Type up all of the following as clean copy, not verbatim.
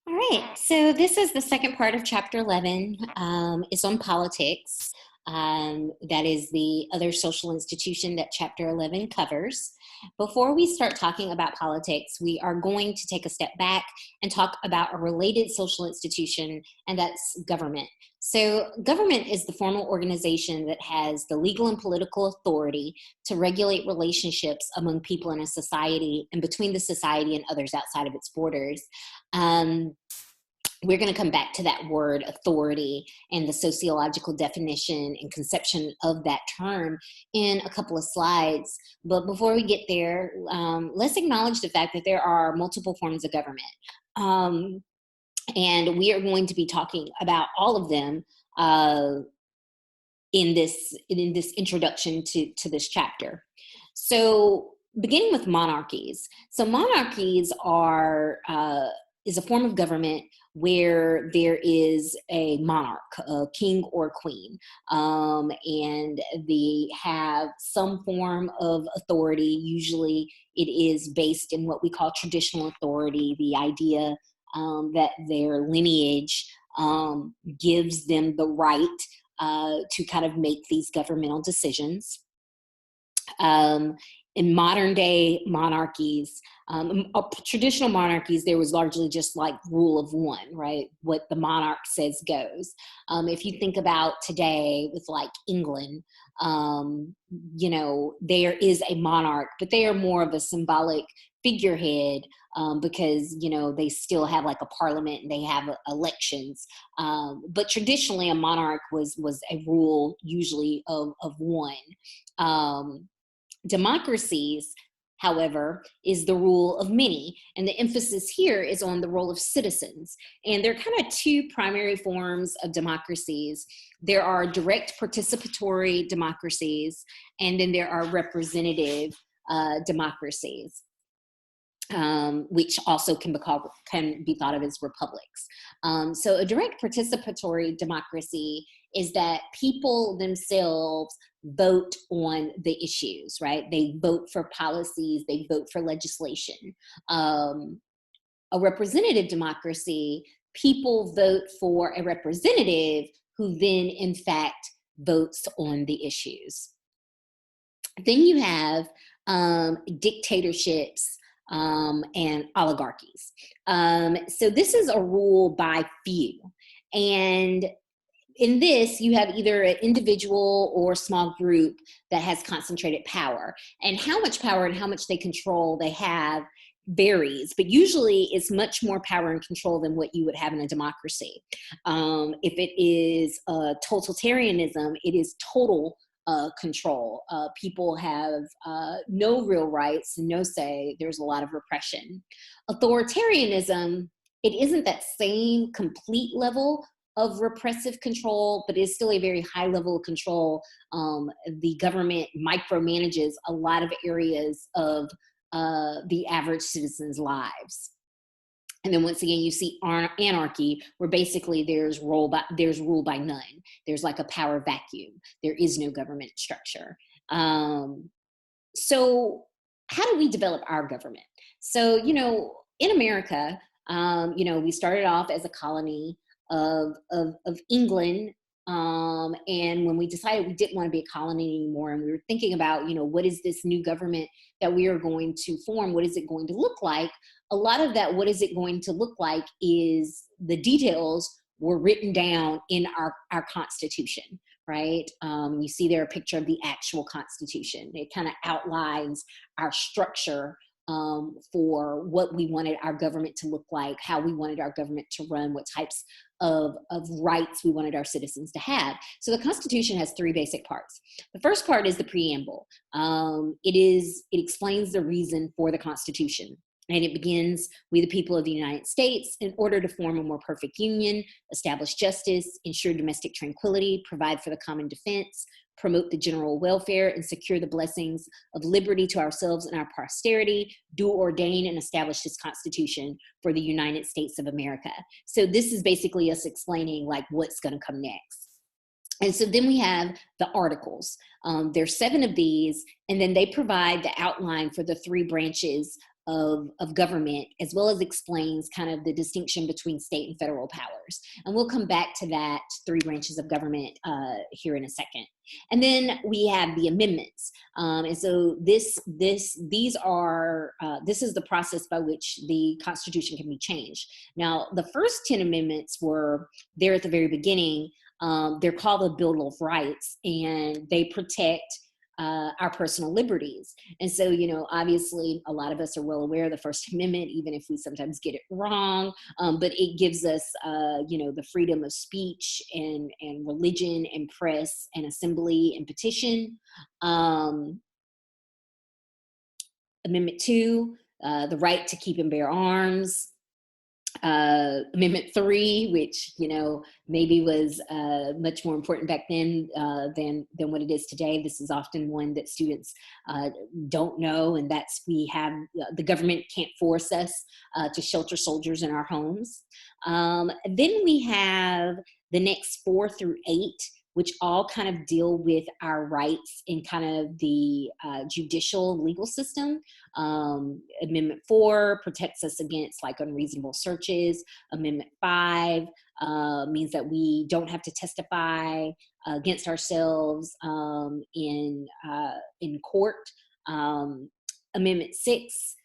All right, so this is the second part of Chapter 11. It's on politics. That is the other social institution that Chapter 11 covers. Before we start talking about politics, we are going to take a step back and talk about a related social institution, and that's government. So, government is the formal organization that has the legal and political authority to regulate relationships among people in a society and between the society and others outside of its borders. Um, we're going to come back to that word authority and the sociological definition and conception of that term in a couple of slides. But before we get there, let's acknowledge the fact that there are multiple forms of government. Um, and we are going to be talking about all of them in this introduction to this chapter. So beginning with monarchies. So monarchies are is a form of government where there is a monarch, a king or queen, and they have some form of authority. Usually it is based in what we call traditional authority, the idea that their lineage gives them the right to kind of make these governmental decisions. Um, in modern day monarchies, traditional monarchies, there was largely just like rule of one, right? What the monarch says goes. If you think about today with like England, there is a monarch, but they are more of a symbolic figurehead because they still have like a parliament and they have elections. But traditionally, a monarch was a rule usually of one. Democracies, however, is the rule of many. And the emphasis here is on the role of citizens. And there are kind of two primary forms of democracies. There are direct participatory democracies, and then there are representative democracies. Which also can be thought of as republics. So a direct participatory democracy is that people themselves vote on the issues, right? They vote for policies, they vote for legislation. A representative democracy, people vote for a representative who then, in fact, votes on the issues. Then you have dictatorships and oligarchies. So this is a rule by few. And in this, you have either an individual or small group that has concentrated power. And how much power and how much they control they have varies, but usually it's much more power and control than what you would have in a democracy. If it is totalitarianism, it is total control. People have no real rights, no say. There's a lot of repression. Authoritarianism, it isn't that same complete level of repressive control, but it's still a very high level of control. The government micromanages a lot of areas of the average citizen's lives. And then once again, you see anarchy, where basically there's rule by none. There's like a power vacuum. There is no government structure. So how do we develop our government? So, in America, we started off as a colony of England. And when we decided we didn't want to be a colony anymore, and we were thinking about, what is this new government that we are going to form? What is it going to look like? A lot of that, what is it going to look like, is the details were written down in our Constitution, right? You see there a picture of the actual Constitution. It kind of outlines our structure for what we wanted our government to look like, how we wanted our government to run, what types of rights we wanted our citizens to have. So the Constitution has three basic parts. The first part is the preamble. It explains the reason for the Constitution. And it begins, we the people of the United States, in order to form a more perfect union, establish justice, ensure domestic tranquility, provide for the common defense, promote the general welfare, and secure the blessings of liberty to ourselves and our posterity, do ordain and establish this Constitution for the United States of America. So this is basically us explaining like what's going to come next. And so then we have the articles. There's 7 of these, and then they provide the outline for the 3 branches of government, as well as explains kind of the distinction between state and federal powers. And we'll come back to that three branches of government here in a second. And then we have the amendments. And so these are, this is the process by which the Constitution can be changed. Now, the first 10 amendments were there at the very beginning. They're called the Bill of Rights, and they protect our personal liberties. And so, you know, obviously a lot of us are well aware of the First Amendment, even if we sometimes get it wrong, but it gives us, you know, the freedom of speech and religion and press and assembly and petition. Amendment 2, the right to keep and bear arms. Amendment 3, which, you know, maybe was much more important back then than what it is today. This is often one that students don't know, and that's we have the government can't force us to shelter soldiers in our homes. Then we have the next 4 through 8, which all kind of deal with our rights in kind of the judicial legal system. Amendment 4 protects us against like unreasonable searches. Amendment 5 means that we don't have to testify against ourselves in court. Amendment 6,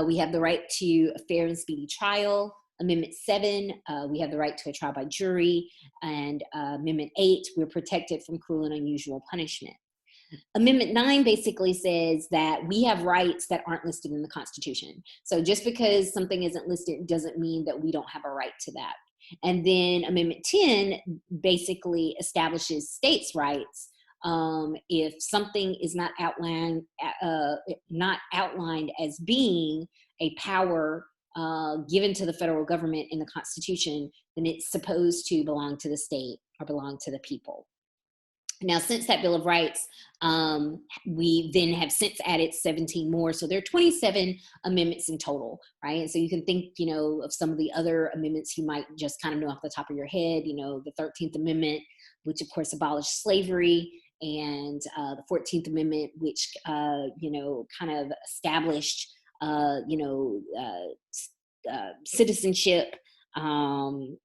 we have the right to a fair and speedy trial. Amendment 7, we have the right to a trial by jury. And Amendment 8, we're protected from cruel and unusual punishment. Amendment 9 basically says that we have rights that aren't listed in the Constitution. So just because something isn't listed doesn't mean that we don't have a right to that. And then Amendment 10 basically establishes states' rights if something is not outlined as being a power given to the federal government in the Constitution, then it's supposed to belong to the state or belong to the people. Now, since that Bill of Rights, we then have since added 17 more. So there are 27 amendments in total, right? And so you can think, you know, of some of the other amendments you might just kind of know off the top of your head, you know, the 13th Amendment, which of course abolished slavery, and the 14th Amendment, which, you know, kind of established, you know, citizenship, and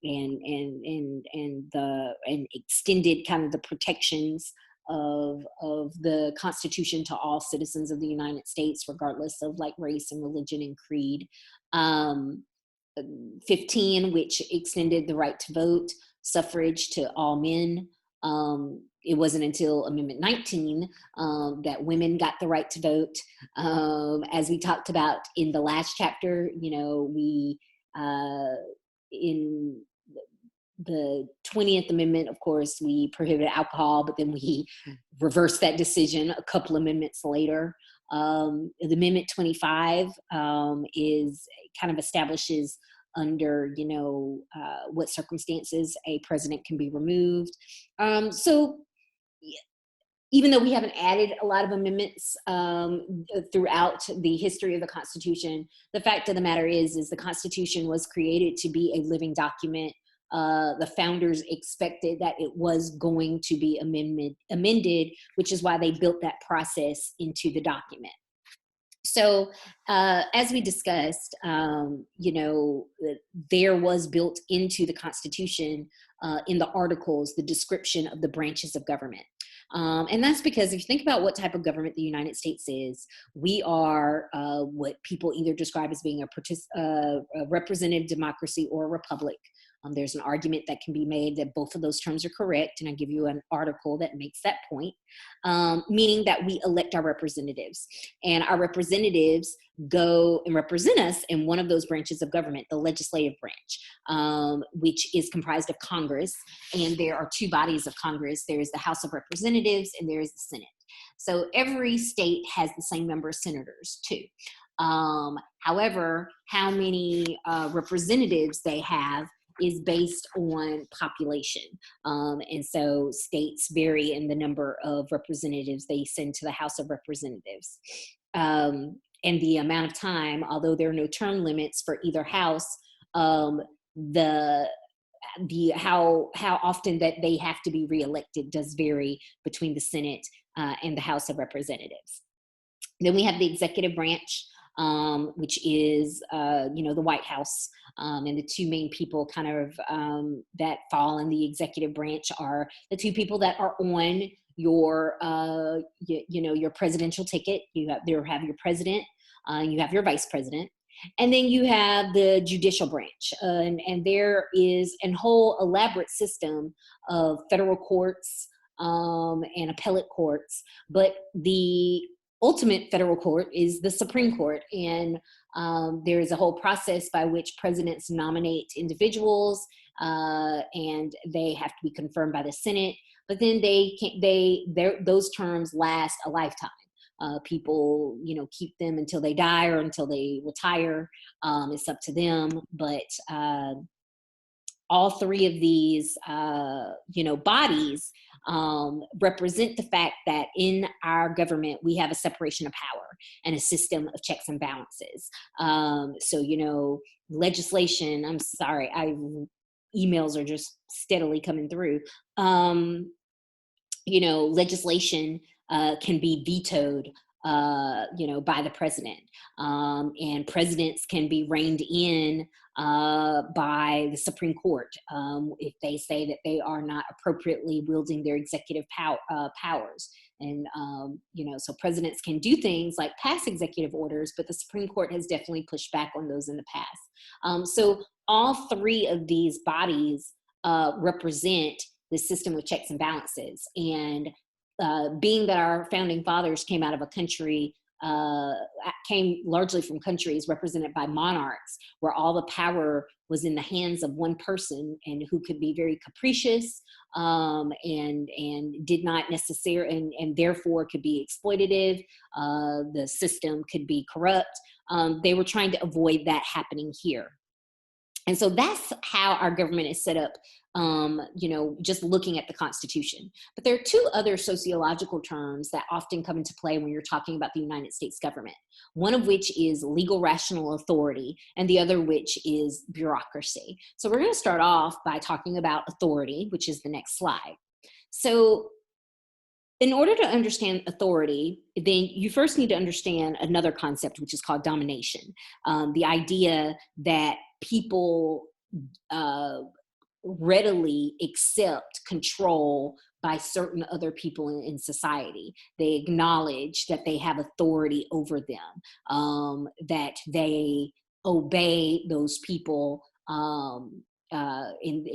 extended kind of the protections of the Constitution to all citizens of the United States, regardless of like race and religion and creed. 15, which extended the right to vote, suffrage to all men. It wasn't until Amendment 19 that women got the right to vote. As we talked about in the last chapter, you know, we in the 20th Amendment, of course, we prohibited alcohol, but then we reversed that decision a couple amendments later. The Amendment 25 is kind of establishes under, you know, what circumstances a president can be removed. So even though we haven't added a lot of amendments throughout the history of the Constitution, the fact of the matter is the Constitution was created to be a living document. The founders expected that it was going to be amended, which is why they built that process into the document. So as we discussed, you know, there was built into the Constitution in the articles, the description of the branches of government. And that's because if you think about what type of government the United States is, we are what people either describe as being a representative democracy or a republic. There's an argument that can be made that both of those terms are correct, and I give you an article that makes that point, meaning that we elect our representatives, and our representatives go and represent us in one of those branches of government, the legislative branch, which is comprised of Congress, and there are two bodies of Congress. There's the House of Representatives and there is the Senate. So every state has the same number of senators too. However, how many representatives they have is based on population. And so states vary in the number of representatives they send to the House of Representatives. And the amount of time, although there are no term limits for either house, how often that they have to be reelected does vary between the Senate and the House of Representatives. Then we have the executive branch, which is, the White House. And the two main people kind of that fall in the executive branch are the two people that are on your, your presidential ticket. You have your president, you have your vice president, and then you have the judicial branch, and there is a whole elaborate system of federal courts and appellate courts. But the ultimate federal court is the Supreme Court. And there is a whole process by which presidents nominate individuals, and they have to be confirmed by the Senate. But then those terms last a lifetime. People, keep them until they die or until they retire. It's up to them. But all three of these, bodies represent the fact that in our government, we have a separation of power and a system of checks and balances. So, legislation, I'm sorry, emails are just steadily coming through. Legislation can be vetoed, by the president. And presidents can be reined in by the Supreme Court if they say that they are not appropriately wielding their executive powers. And, so presidents can do things like pass executive orders, but the Supreme Court has definitely pushed back on those in the past. So all three of these bodies represent the system of checks and balances. And being that our founding fathers came out of a country, came largely from countries represented by monarchs, where all the power was in the hands of one person, and who could be very capricious and did not necessarily, and therefore could be exploitative. The system could be corrupt. They were trying to avoid that happening here. And so that's how our government is set up, just looking at the Constitution. But there are two other sociological terms that often come into play when you're talking about the United States government, one of which is legal rational authority, and the other which is bureaucracy. So we're going to start off by talking about authority, which is the next slide. So in order to understand authority, then you first need to understand another concept, which is called domination. The idea that people readily accept control by certain other people in society. They acknowledge that they have authority over them, that they obey those people, and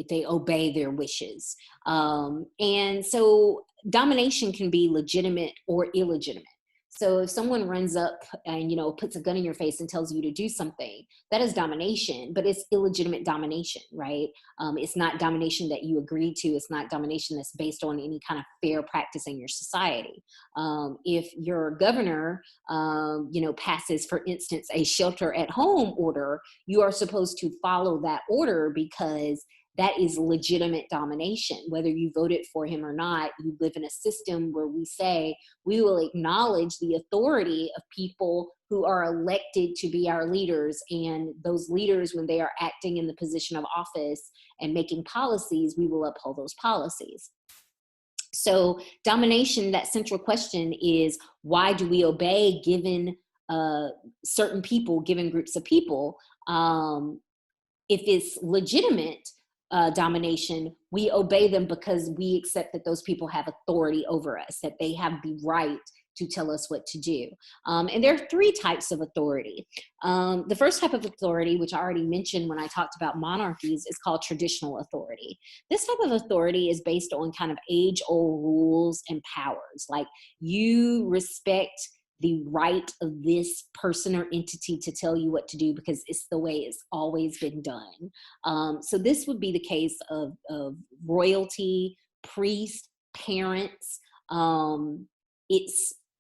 they obey their wishes. And so domination can be legitimate or illegitimate. So if someone runs up and, puts a gun in your face and tells you to do something, that is domination, but it's illegitimate domination, right? It's not domination that you agreed to. It's not domination that's based on any kind of fair practice in your society. If your governor, passes, for instance, a shelter at home order, you are supposed to follow that order, because that is legitimate domination. Whether you voted for him or not, you live in a system where we say we will acknowledge the authority of people who are elected to be our leaders. And those leaders, when they are acting in the position of office and making policies, we will uphold those policies. So domination, that central question is, why do we obey given certain people, given groups of people? If it's legitimate domination, we obey them because we accept that those people have authority over us, that they have the right to tell us what to do. And there are three types of authority. The first type of authority, which I already mentioned when I talked about monarchies, is called traditional authority. This type of authority is based on kind of age-old rules and powers. Like, you respect the right of this person or entity to tell you what to do because it's the way it's always been done. So this would be the case of royalty, priests, parents.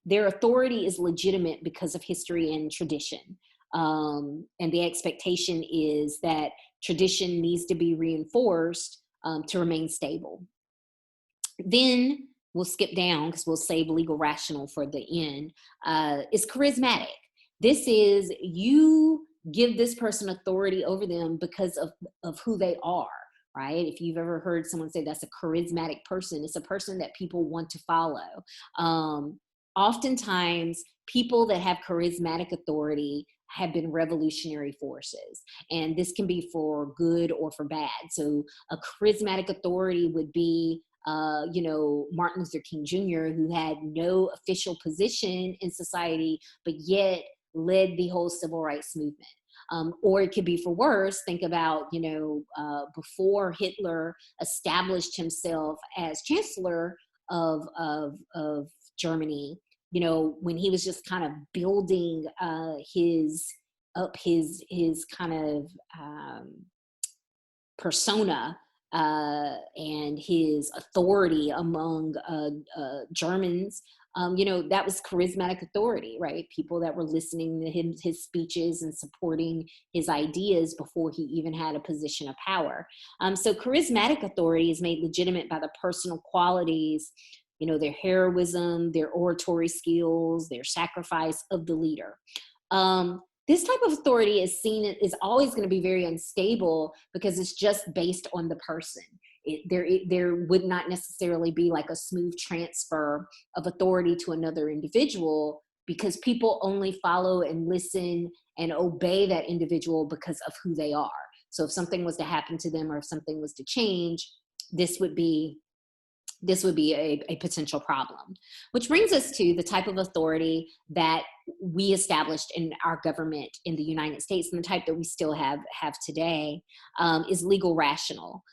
Their authority is legitimate because of history and tradition. And the expectation is that tradition needs to be reinforced to remain stable. Then we'll skip down because we'll save legal rational for the end, is charismatic. This is, you give this person authority over them because of who they are, right? If you've ever heard someone say that's a charismatic person, it's a person that people want to follow. oftentimes people that have charismatic authority have been revolutionary forces. And this can be for good or for bad. So a charismatic authority would be, Martin Luther King Jr., who had no official position in society, but yet led the whole civil rights movement. Or it could be for worse. Think about, before Hitler established himself as chancellor of Germany, when he was just kind of building his kind of persona and his authority among Germans. That was charismatic authority, right? People that were listening to his speeches and supporting his ideas before he even had a position of power. So charismatic authority is made legitimate by the personal qualities, their heroism, their oratory skills, their sacrifice of the leader. This type of authority is always going to be very unstable because it's just based on the person. There would not necessarily be like a smooth transfer of authority to another individual, because people only follow and listen and obey that individual because of who they are. So if something was to happen to them or if something was to change, this would be a potential problem. Which brings us to the type of authority that we established in our government in the United States, and the type that we still have today, is legal rational.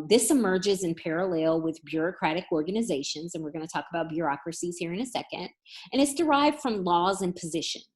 This emerges in parallel with bureaucratic organizations, and we're going to talk about bureaucracies here in a second, and it's derived from laws and positions.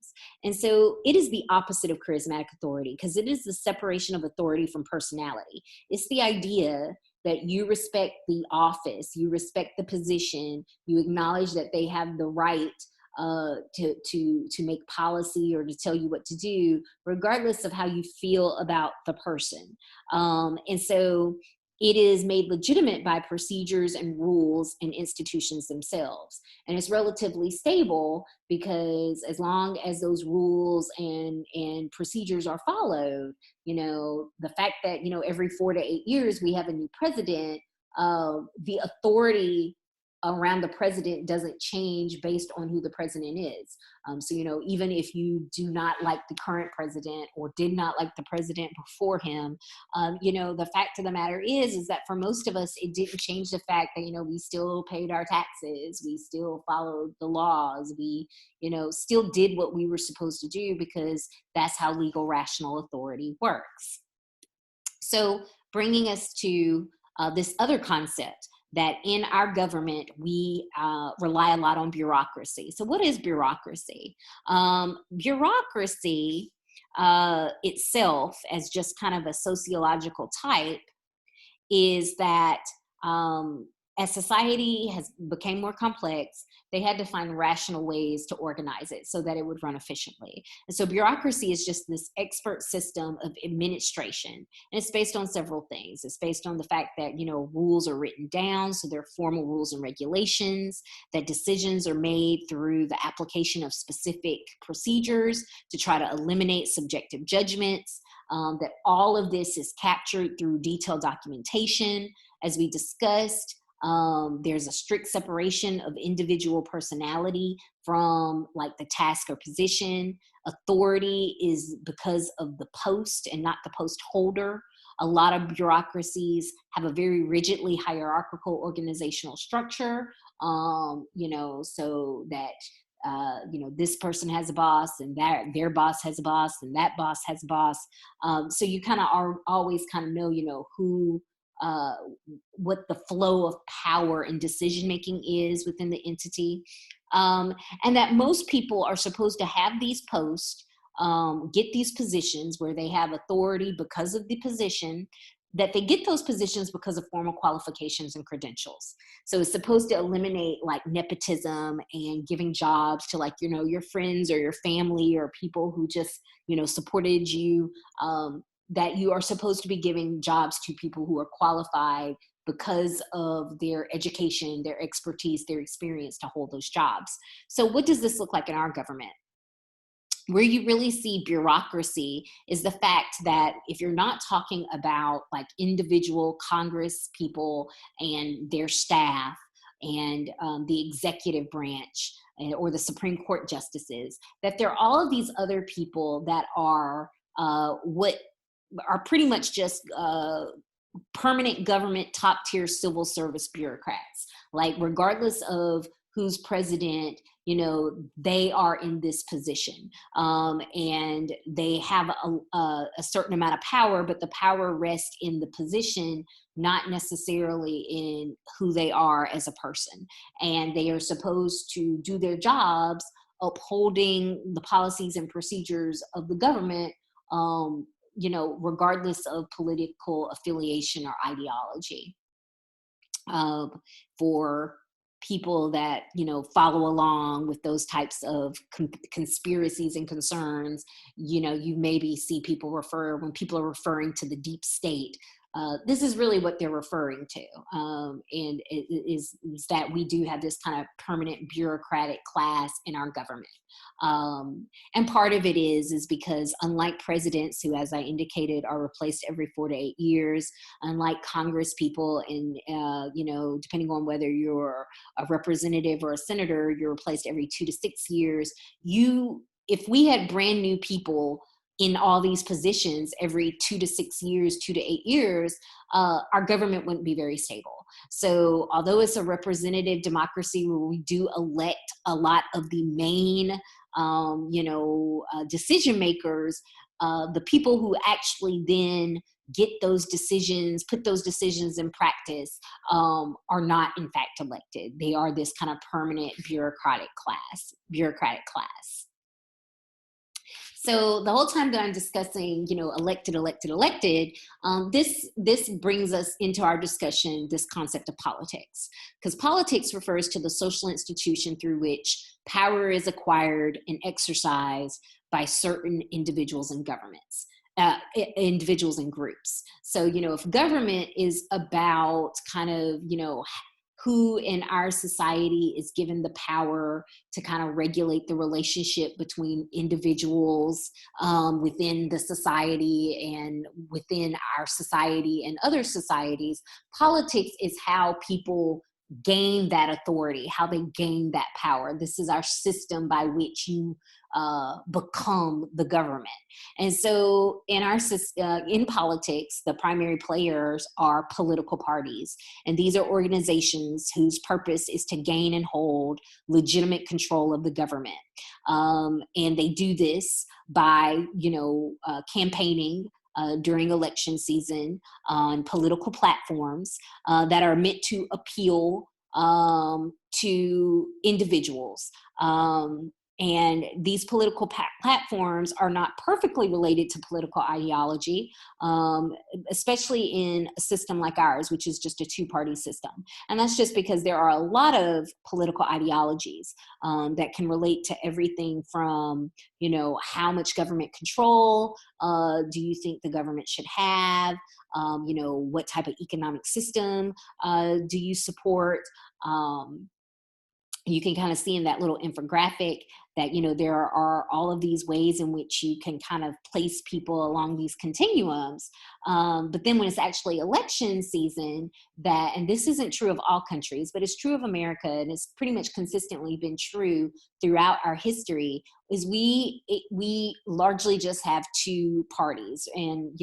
And so it is the opposite of charismatic authority, because it is the separation of authority from personality. It's the idea that you respect the office, you respect the position, you acknowledge that they have the right to make policy or to tell you what to do, regardless of how you feel about the person. And so it is made legitimate by procedures and rules and institutions themselves. And it's relatively stable because as long as those rules and procedures are followed, the fact that, every 4 to 8 years we have a new president, the authority around the president doesn't change based on who the president is. So, even if you do not like the current president or did not like the president before him, the fact of the matter is that for most of us, it didn't change the fact that, we still paid our taxes, we still followed the laws, we, still did what we were supposed to do, because that's how legal rational authority works. So bringing us to this other concept, that in our government, we rely a lot on bureaucracy. So what is bureaucracy? Bureaucracy itself, as just kind of a sociological type, is that as society has become more complex, they had to find rational ways to organize it so that it would run efficiently. And so bureaucracy is just this expert system of administration. And it's based on several things. It's based on the fact that, rules are written down, so there are formal rules and regulations, that decisions are made through the application of specific procedures to try to eliminate subjective judgments, that all of this is captured through detailed documentation. As we discussed, there's a strict separation of individual personality from like the task or position. Authority is because of the post and not the post holder. A lot of bureaucracies have a very rigidly hierarchical organizational structure, so that this person has a boss, and that their boss has a boss, and that boss has a boss. So you kind of are always kind of know, who, what the flow of power and decision making is within the entity, and that most people are supposed to have these posts, get these positions where they have authority because of the position, that they get those positions because of formal qualifications and credentials. So it's supposed to eliminate like nepotism and giving jobs to like, your friends or your family or people who just, supported you, that you are supposed to be giving jobs to people who are qualified because of their education, their expertise, their experience to hold those jobs. So what does this look like in our government? Where you really see bureaucracy is the fact that if you're not talking about like individual Congress people and their staff, and the executive branch, or the Supreme Court justices, that there are all of these other people that are what are pretty much just permanent government top tier civil service bureaucrats. Like, regardless of who's president, they are in this position, and they have a certain amount of power, but the power rests in the position, not necessarily in who they are as a person. And they are supposed to do their jobs upholding the policies and procedures of the government, regardless of political affiliation or ideology. For people that follow along with those types of conspiracies and concerns, you maybe see people when people are referring to the deep state. This is really what they're referring to, and it is that we do have this kind of permanent bureaucratic class in our government. And part of it is because, unlike presidents, who, as I indicated, are replaced every 4 to 8 years, unlike Congress people, and depending on whether you're a representative or a senator, you're replaced every 2 to 6 years. If we had brand new people in all these positions every 2 to 6 years, 2 to 8 years, our government wouldn't be very stable. So although it's a representative democracy where we do elect a lot of the main, decision makers, the people who actually then get those decisions, put those decisions in practice, are not in fact elected. They are this kind of permanent bureaucratic class. So the whole time that I'm discussing, elected, this brings us into our discussion, this concept of politics, because politics refers to the social institution through which power is acquired and exercised by certain individuals and governments. Individuals and groups. So, if government is about kind of, who in our society is given the power to kind of regulate the relationship between individuals within the society and within our society and other societies, politics is how people gain that authority, how they gain that power. This is our system by which you become the government. And so in politics, the primary players are political parties. And these are organizations whose purpose is to gain and hold legitimate control of the government. And they do this by, campaigning during election season on political platforms that are meant to appeal to individuals. And these political platforms are not perfectly related to political ideology, especially in a system like ours, which is just a two-party system. And that's just because there are a lot of political ideologies that can relate to everything from, how much government control do you think the government should have? What type of economic system do you support? You can kind of see in that little infographic that, there are all of these ways in which you can kind of place people along these continuums. But then when it's actually election season, and this isn't true of all countries, but it's true of America, and it's pretty much consistently been true throughout our history, is we largely just have two parties. And,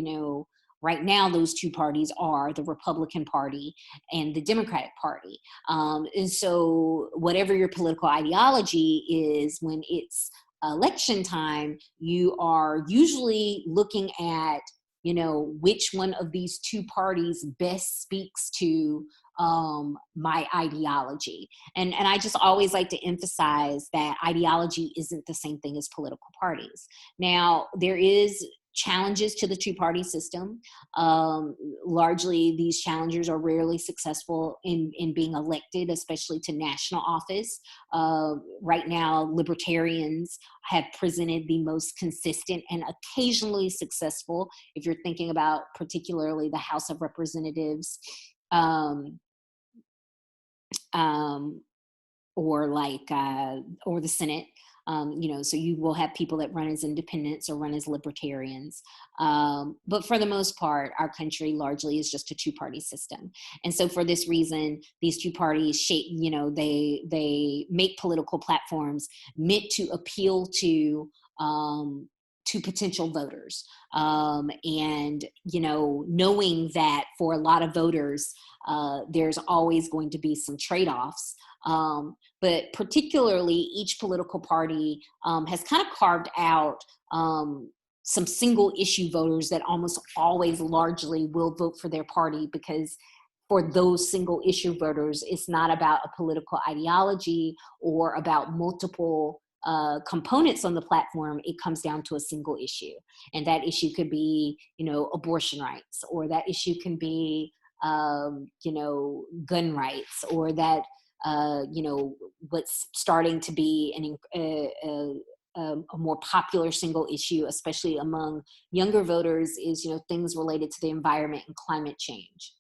right now, those two parties are the Republican Party and the Democratic Party. And so whatever your political ideology is, when it's election time, you are usually looking at, which one of these two parties best speaks to my ideology. And I just always like to emphasize that ideology isn't the same thing as political parties. Now, there is challenges to the two-party system. Largely, these challengers are rarely successful in being elected, especially to national office. Right now, libertarians have presented the most consistent and occasionally successful, if you're thinking about particularly the House of Representatives, or the Senate. So you will have people that run as independents or run as libertarians. But for the most part, our country largely is just a two-party system. And so for this reason, these two parties shape, they make political platforms meant to appeal to potential voters. And, knowing that for a lot of voters, there's always going to be some trade-offs. But particularly each political party has kind of carved out some single issue voters that almost always largely will vote for their party, because for those single issue voters, it's not about a political ideology or about multiple components on the platform. It comes down to a single issue. And that issue could be, abortion rights, or that issue can be, gun rights, or that, what's starting to be a more popular single issue, especially among younger voters, is, things related to the environment and climate change.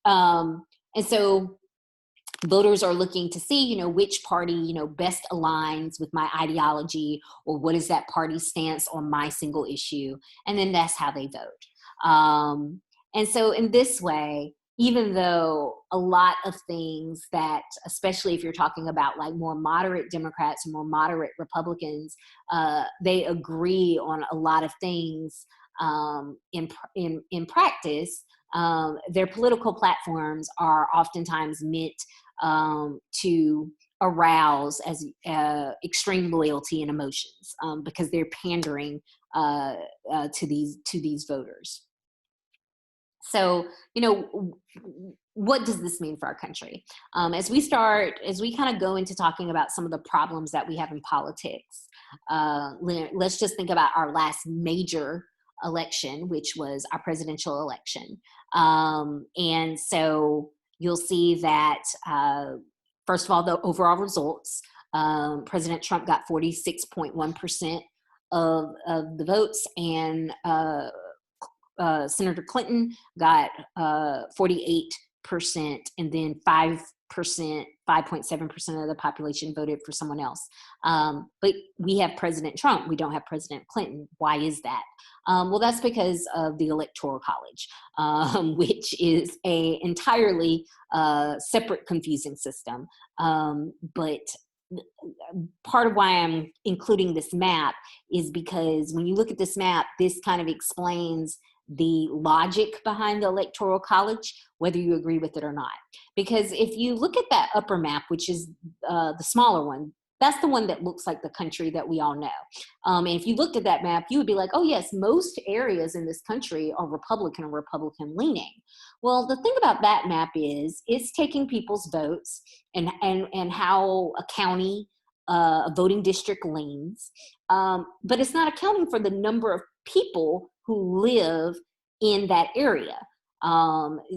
And so voters are looking to see, which party, best aligns with my ideology, or what is that party's stance on my single issue. And then that's how they vote. And so in this way, even though a lot of things that, especially if you're talking about like more moderate Democrats and more moderate Republicans, they agree on a lot of things in practice, their political platforms are oftentimes meant to arouse as extreme loyalty and emotions, because they're pandering to these voters. So, what does this mean for our country? As we kind of go into talking about some of the problems that we have in politics, let's just think about our last major election, which was our presidential election. And so you'll see that, first of all, the overall results, President Trump got 46.1% of the votes, and Senator Clinton got 48%, and then 5.7% of the population voted for someone else. But we have President Trump. We don't have President Clinton. Why is that? Well, that's because of the Electoral College, which is a entirely separate, confusing system. But part of why I'm including this map is because when you look at this map, this kind of explains the logic behind the Electoral College, whether you agree with it or not. Because if you look at that upper map, which is the smaller one, that's the one that looks like the country that we all know. And if you looked at that map, you would be like, oh yes, most areas in this country are Republican or Republican leaning. Well, the thing about that map is it's taking people's votes and how a county, a voting district leans, but it's not accounting for the number of people who live in that area.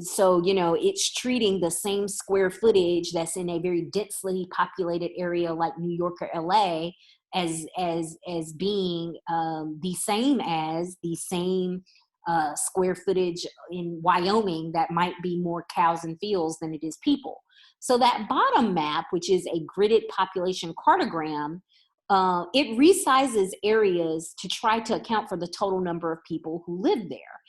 So, it's treating the same square footage that's in a very densely populated area like New York or LA as being the same as the same square footage in Wyoming that might be more cows and fields than it is people. So that bottom map, which is a gridded population cartogram, it resizes areas to try to account for the total number of people who live there.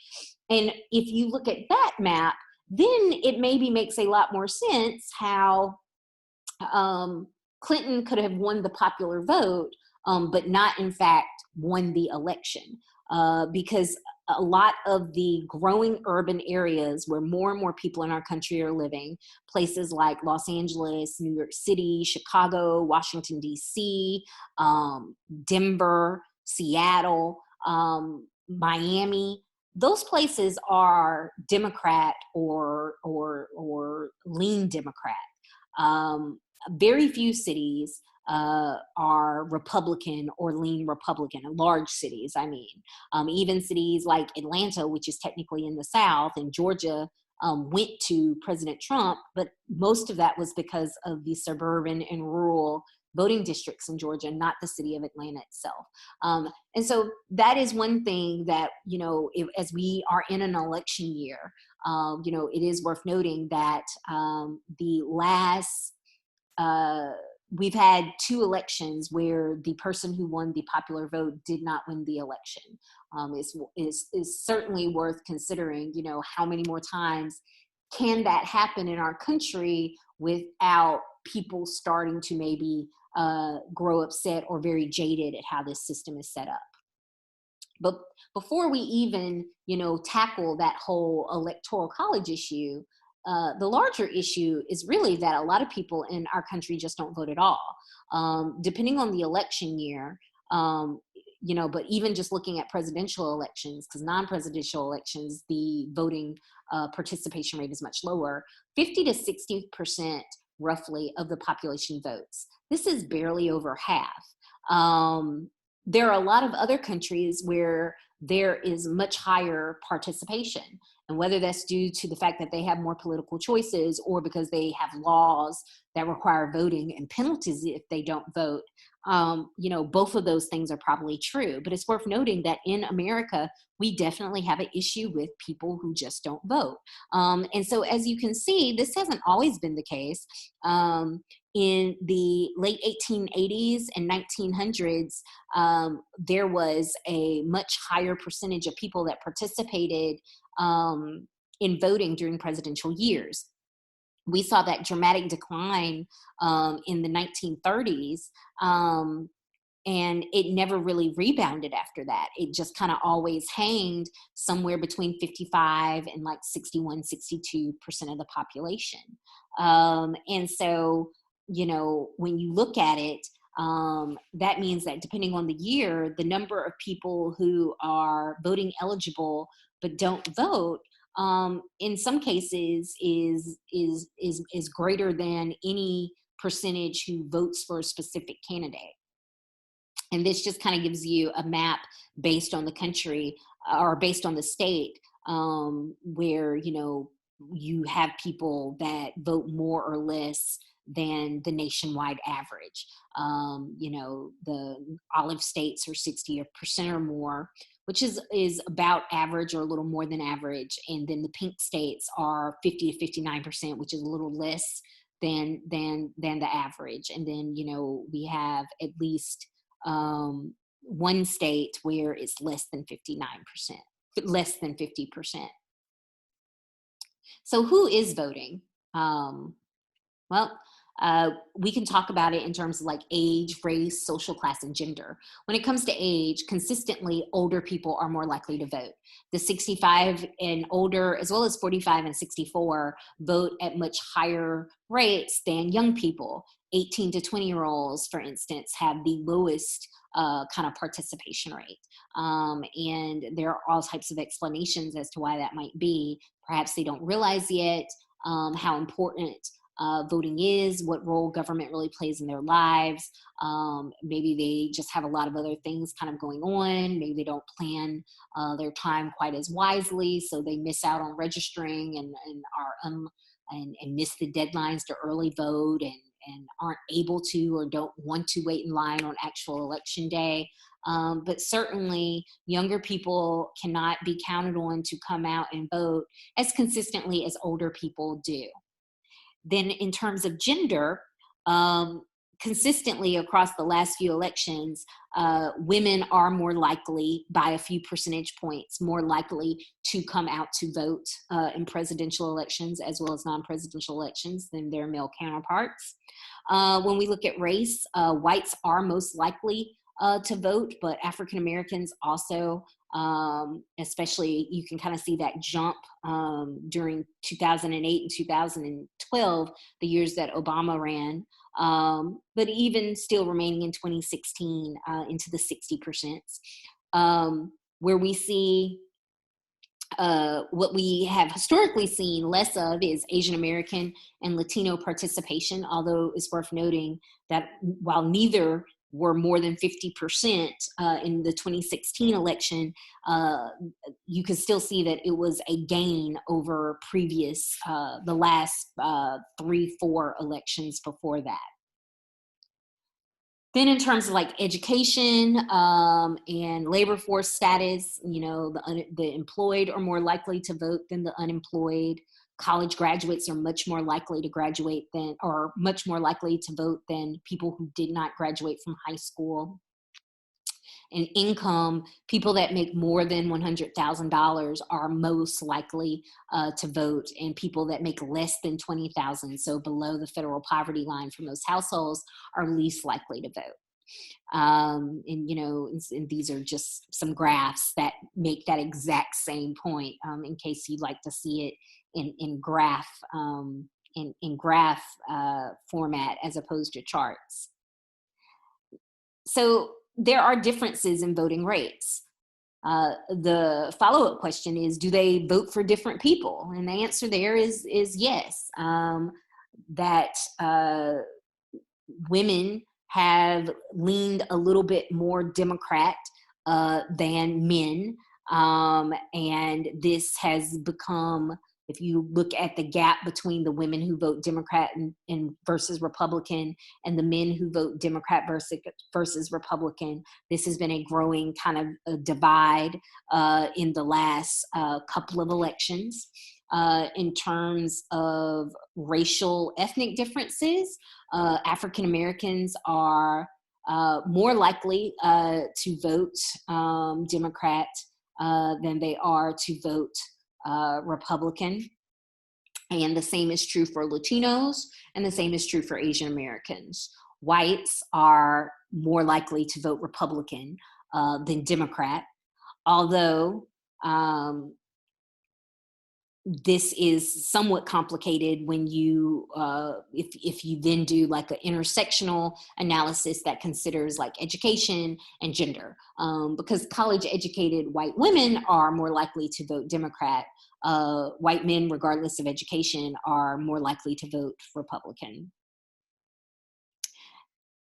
And if you look at that map, then it maybe makes a lot more sense how Clinton could have won the popular vote, but not in fact won the election, because a lot of the growing urban areas where more and more people in our country are living, places like Los Angeles, New York City, Chicago, Washington, D.C., Denver, Seattle, Miami, those places are Democrat or lean Democrat. Very few cities are Republican or lean Republican, large cities, I mean. Even cities like Atlanta, which is technically in the South, and Georgia went to President Trump, but most of that was because of the suburban and rural voting districts in Georgia, not the city of Atlanta itself. And so that is one thing that, as we are in an election year, it is worth noting that the last we've had two elections where the person who won the popular vote did not win the election. Is certainly worth considering. How many more times can that happen in our country without people starting to maybe grow upset or very jaded at how this system is set up? But before we even, tackle that whole electoral college issue, the larger issue is really that a lot of people in our country just don't vote at all. Depending on the election year, um, but even just looking at presidential elections, because non-presidential elections, the voting participation rate is much lower. 50 to 60% roughly of the population votes. This is barely over half. Um, there are a lot of other countries where there is much higher participation. And whether that's due to the fact that they have more political choices or because they have laws that require voting and penalties if they don't vote, both of those things are probably true. But it's worth noting that in America, we definitely have an issue with people who just don't vote. And so, as you can see, this hasn't always been the case. In the late 1880s and 1900s, there was a much higher percentage of people that participated in voting during presidential years. We saw that dramatic decline in the 1930s, and it never really rebounded after that. It just kind of always hanged somewhere between 55 and like 61, 62% of the population. And so, when you look at it, that means that depending on the year, the number of people who are voting eligible but don't vote, in some cases is greater than any percentage who votes for a specific candidate. And this just kind of gives you a map based on the country or based on the state, where you have people that vote more or less than the nationwide average. The olive states are 60% or more, which is about average or a little more than average, and then the pink states are 50 to 59%, which is a little less than the average. And then we have at least one state where it's less than 59%, less than 50%. So who is voting? Well, we can talk about it in terms of like age, race, social class, and gender. When it comes to age, consistently older people are more likely to vote. The 65 and older, as well as 45 and 64, vote at much higher rates than young people. 18 to 20-year-olds, for instance, have the lowest kind of participation rate. And there are all types of explanations as to why that might be. Perhaps they don't realize yet how important voting is, what role government really plays in their lives. Maybe they just have a lot of other things kind of going on. Maybe they don't plan their time quite as wisely, so they miss out on registering and miss the deadlines to early vote and aren't able to or don't want to wait in line on actual election day. But certainly younger people cannot be counted on to come out and vote as consistently as older people do. Then in terms of gender, consistently across the last few elections, women are more likely, by a few percentage points, more likely to come out to vote in presidential elections as well as non-presidential elections than their male counterparts. When we look at race, whites are most likely to vote, but African Americans also, especially you can kind of see that jump during 2008 and 2012, the years that Obama ran, but even still remaining in 2016 into the 60%, where we see what we have historically seen less of is Asian American and Latino participation, although it's worth noting that while neither were more than 50% in the 2016 election, you can still see that it was a gain over the last 3-4 elections before that. Then in terms of like education and labor force status, the employed are more likely to vote than the unemployed. College graduates are much more likely to graduate than, or much more likely to vote than people who did not graduate from high school. And income, people that make more than $100,000 are most likely to vote, and people that make less than $20,000, so below the federal poverty line for most households, are least likely to vote. And these are just some graphs that make that exact same point, in case you'd like to see it in graph format as opposed to charts. So there are differences in voting rates. The follow-up question is, do they vote for different people? And the answer there is yes. That women have leaned a little bit more Democrat than men. And this has become, if you look at the gap between the women who vote Democrat and versus Republican and the men who vote Democrat versus Republican, this has been a growing kind of a divide in the last couple of elections. In terms of racial ethnic differences, African Americans are more likely to vote Democrat than they are to vote Republican. And the same is true for Latinos, and the same is true for Asian Americans. Whites are more likely to vote Republican than Democrat, although this is somewhat complicated when you, if you then do like an intersectional analysis that considers like education and gender, because college educated white women are more likely to vote Democrat. White men, regardless of education, are more likely to vote Republican.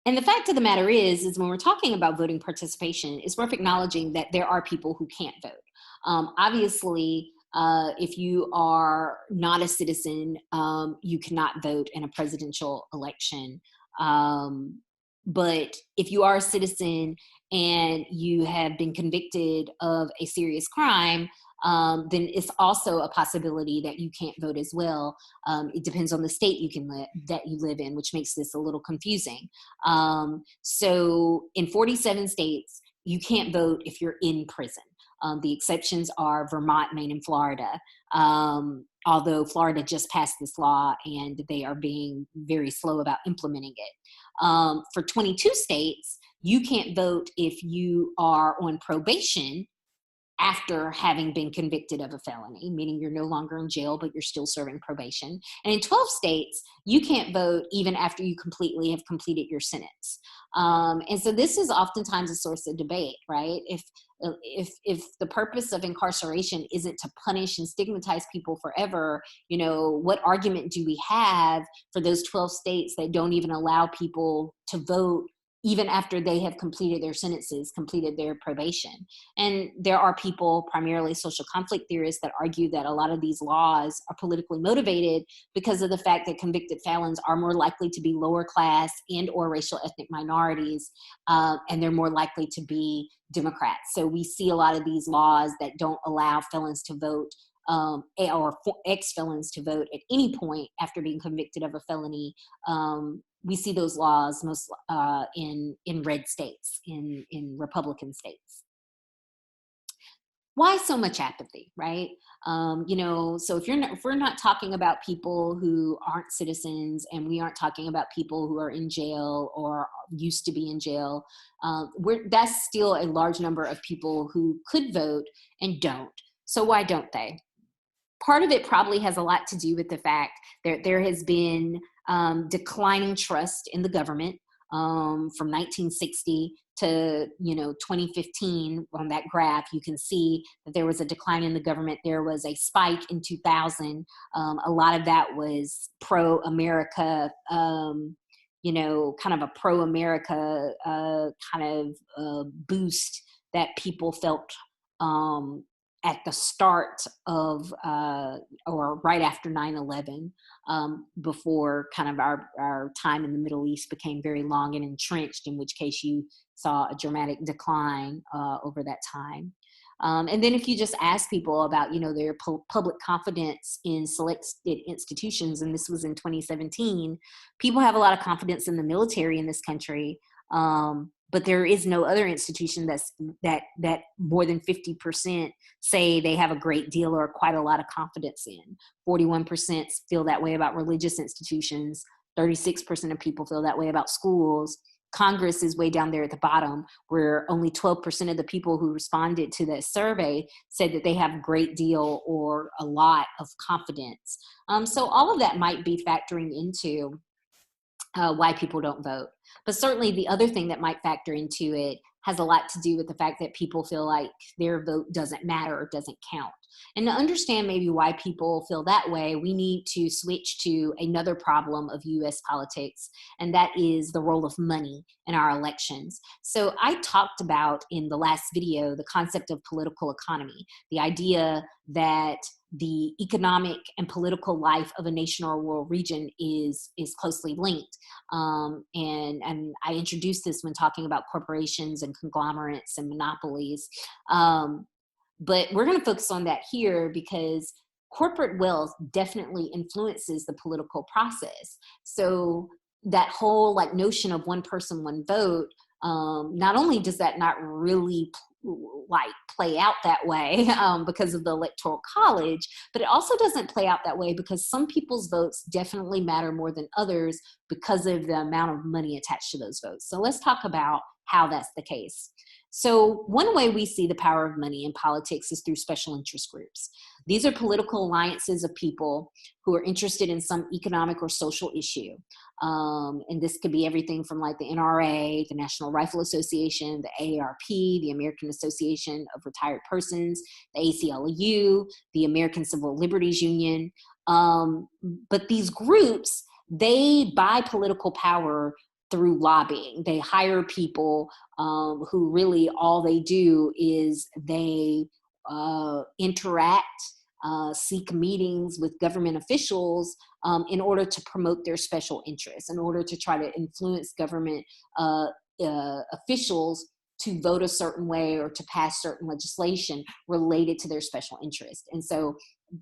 And the fact of the matter is when we're talking about voting participation, it's worth acknowledging that there are people who can't vote. Obviously, if you are not a citizen, you cannot vote in a presidential election. But if you are a citizen and you have been convicted of a serious crime, then it's also a possibility that you can't vote as well. It depends on the state that you live in, which makes this a little confusing. So in 47 states, you can't vote if you're in prison. The exceptions are Vermont, Maine, and Florida. Although Florida just passed this law and they are being very slow about implementing it. For 22 states, you can't vote if you are on probation after having been convicted of a felony, meaning you're no longer in jail, but you're still serving probation. And in 12 states, you can't vote even after you completely have completed your sentence. And so this is oftentimes a source of debate, right? If the purpose of incarceration isn't to punish and stigmatize people forever, what argument do we have for those 12 states that don't even allow people to vote even after they have completed their sentences, completed their probation? And there are people, primarily social conflict theorists, that argue that a lot of these laws are politically motivated because of the fact that convicted felons are more likely to be lower class and or racial ethnic minorities, and they're more likely to be Democrats. So we see a lot of these laws that don't allow felons to vote, or ex-felons to vote at any point after being convicted of a felony. We see those laws most in red states, in Republican states. Why so much apathy, right? So if we're not talking about people who aren't citizens, and we aren't talking about people who are in jail or used to be in jail, that's still a large number of people who could vote and don't. So why don't they? Part of it probably has a lot to do with the fact that there has been declining trust in the government from 1960 to 2015. On that graph, you can see that there was a decline in the government. There was a spike in 2000. A lot of that was pro-America, kind of a pro-America kind of boost that people felt at the start of, or right after 9/11, before kind of our time in the Middle East became very long and entrenched, in which case you saw a dramatic decline over that time. And then if you just ask people about, their public confidence in selected institutions, and this was in 2017, people have a lot of confidence in the military in this country. But there is no other institution that more than 50% say they have a great deal or quite a lot of confidence in. 41% feel that way about religious institutions. 36% of people feel that way about schools. Congress is way down there at the bottom, where only 12% of the people who responded to that survey said that they have a great deal or a lot of confidence. So all of that might be factoring into why people don't vote. But certainly the other thing that might factor into it has a lot to do with the fact that people feel like their vote doesn't matter or doesn't count. And to understand maybe why people feel that way, we need to switch to another problem of US politics, and that is the role of money in our elections. So I talked about in the last video the concept of political economy, the idea that the economic and political life of a nation or a world region is closely linked. And I introduced this when talking about corporations and conglomerates and monopolies. But we're going to focus on that here because corporate wealth definitely influences the political process. So that whole notion of one person, one vote, not only does that not really play out that way because of the electoral college, but it also doesn't play out that way because some people's votes definitely matter more than others because of the amount of money attached to those votes. So let's talk about how that's the case. So one way we see the power of money in politics is through special interest groups. These are political alliances of people who are interested in some economic or social issue. And this could be everything from the NRA, the National Rifle Association, the AARP, the American Association of Retired Persons, the ACLU, the American Civil Liberties Union. But these groups, they buy political power through lobbying. They hire people who really all they do is they interact, seek meetings with government officials in order to promote their special interests, in order to try to influence government officials to vote a certain way or to pass certain legislation related to their special interest. And so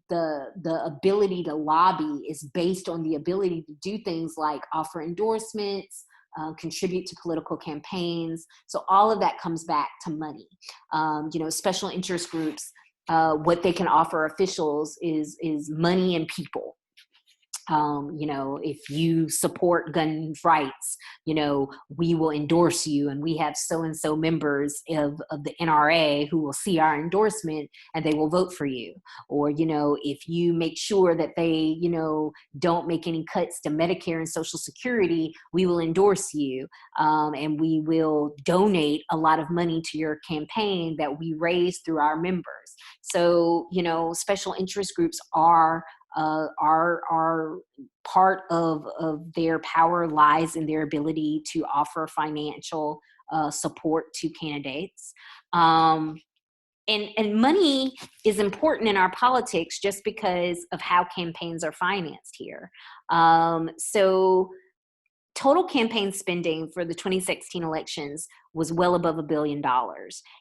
the ability to lobby is based on the ability to do things like offer endorsements, contribute to political campaigns. So all of that comes back to money. Special interest groups, what they can offer officials is money and people. If you support gun rights, we will endorse you, and we have so-and-so members of the NRA who will see our endorsement and they will vote for you. Or, if you make sure that they, don't make any cuts to Medicare and Social Security, we will endorse you. And we will donate a lot of money to your campaign that we raise through our members. So, special interest groups are part of their power lies in their ability to offer financial support to candidates. And money is important in our politics just because of how campaigns are financed here. So total campaign spending for the 2016 elections was well above $1 billion.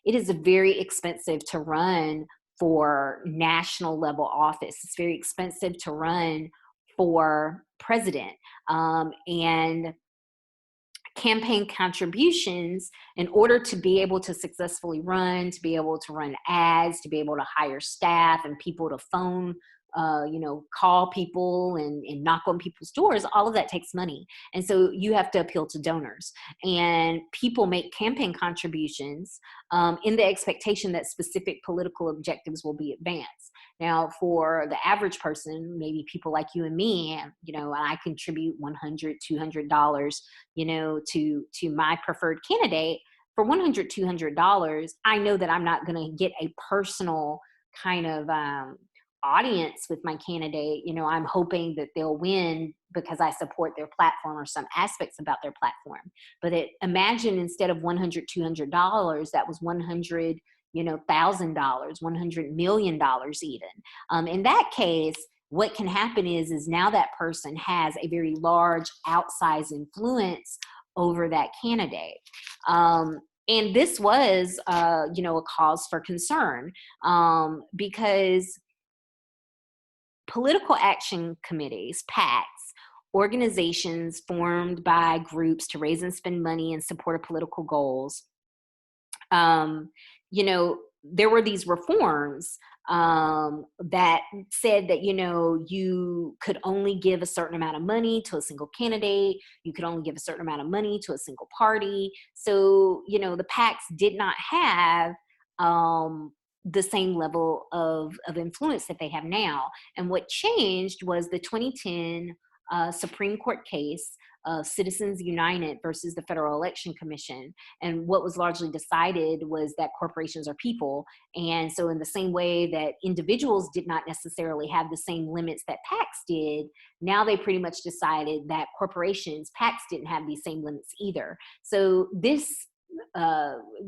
It is very expensive to run for national level office. It's very expensive to run for president. And campaign contributions, in order to be able to successfully run, to be able to run ads, to be able to hire staff and people to phone, call people and knock on people's doors, all of that takes money. And so you have to appeal to donors. And people make campaign contributions in the expectation that specific political objectives will be advanced. Now, for the average person, maybe people like you and me, I contribute $100, $200, to my preferred candidate. For $100, $200, I know that I'm not going to get a personal kind of audience with my candidate. I'm hoping that they'll win because I support their platform or some aspects about their platform. But imagine instead of $100, $200, that was $100, $1,000, $100 million even. In that case, what can happen is now that person has a very large outsized influence over that candidate. And this was, a cause for concern, because political action committees, PACs, organizations formed by groups to raise and spend money in support of political goals, there were these reforms that said that, you could only give a certain amount of money to a single candidate. You could only give a certain amount of money to a single party. So, the PACs did not have the same level of influence that they have now. And what changed was the 2010 Supreme Court case of Citizens United versus the Federal Election Commission. And what was largely decided was that corporations are people. And so in the same way that individuals did not necessarily have the same limits that PACs did, now they pretty much decided that corporations, PACs, didn't have these same limits either. So this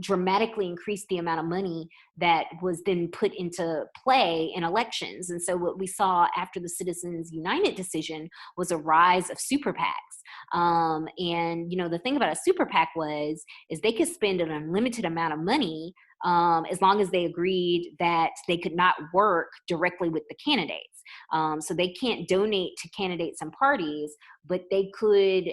dramatically increased the amount of money that was then put into play in elections. And so what we saw after the Citizens United decision was a rise of super PACs. And the thing about a super PAC is they could spend an unlimited amount of money, as long as they agreed that they could not work directly with the candidates. So they can't donate to candidates and parties, but they could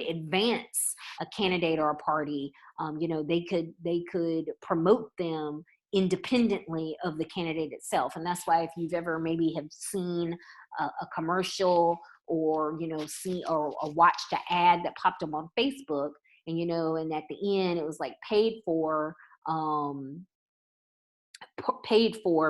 advance a candidate or a party. They could promote them independently of the candidate itself. And that's why if you've ever maybe have seen a commercial or seen or watched an ad that popped up on Facebook, and and at the end it was like paid for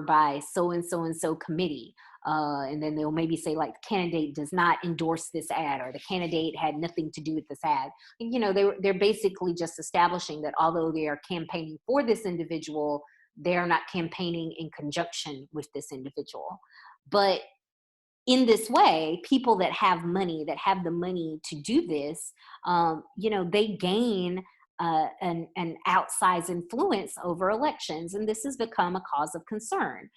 by so and so and so committee. And then they'll maybe say like the candidate does not endorse this ad, or the candidate had nothing to do with this ad. They're basically just establishing that although they are campaigning for this individual, they're not campaigning in conjunction with this individual. But in this way, people that have the money to do this, they gain an outsized influence over elections. And this has become a cause of concern,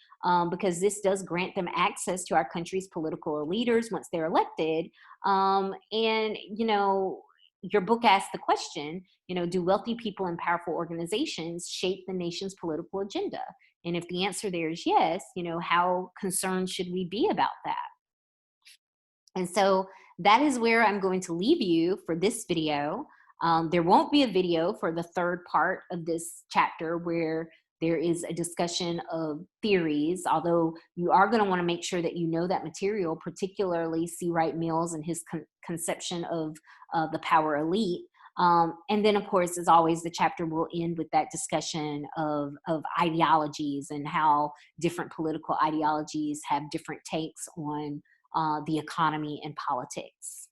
because this does grant them access to our country's political leaders once they're elected. And your book asks the question, do wealthy people and powerful organizations shape the nation's political agenda? And if the answer there is yes, how concerned should we be about that? And so that is where I'm going to leave you for this video. There won't be a video for the third part of this chapter where there is a discussion of theories, although you are going to want to make sure that you know that material, particularly C. Wright Mills and his conception of the power elite. And then, of course, as always, the chapter will end with that discussion of ideologies and how different political ideologies have different takes on the economy and politics.